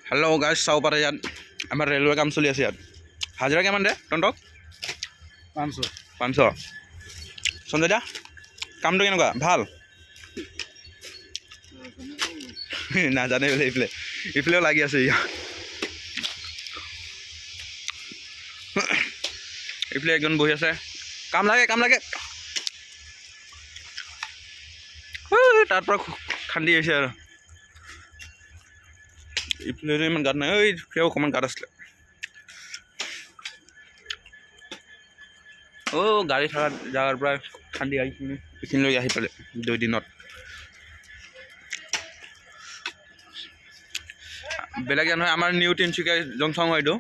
hello' guys চাব পাৰে ইয়াত আমাৰ ৰেলৱে কাম চলি আছে ইয়াত হাজিৰা কিমান দে তহঁতক 500 সঞ্জয় দা কামটো কেনেকুৱা ভাল নাজানে বোলে ইফালেও লাগি আছে ইফালে একজন বহি আছে কাম লাগে তাৰ পৰা খান্দি আহিছে আৰু ইফালে ইমান গাঁত নাই ইফালেও অকণমান গাঁত আছিলে গাড়ী থকা জেগাৰ পৰা খান্দি আহি এইখিনিলৈকে আহি পালে 2 দিনত বেলেগ নহয় আমাৰ নিউ তিনিচুকীয়া জংচং হয় এইটো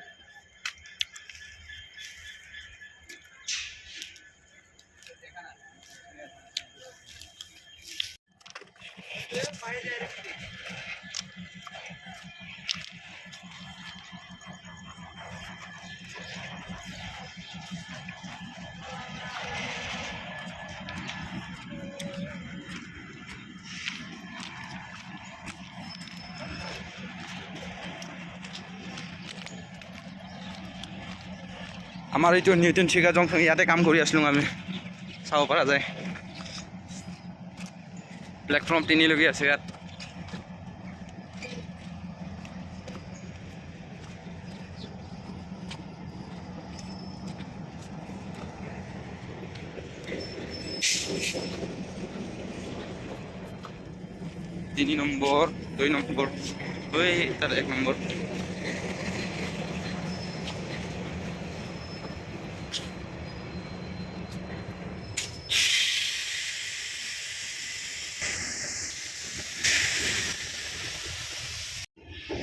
আমাৰ এইটো নিউ তিনিচুকীয়া জংচং ইয়াতে কাম কৰি আছিলোঁ আমি চাব পৰা যায় প্লেটফৰ্ম 3 লৈকে আছে ইয়াত তিনি নম্বৰ 2 নম্বৰ তার 1 নম্বৰ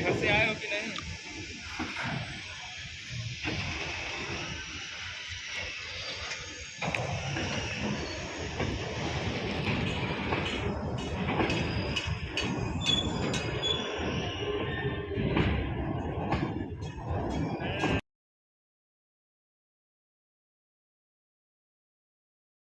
यहाँ से आए हो कि नहीं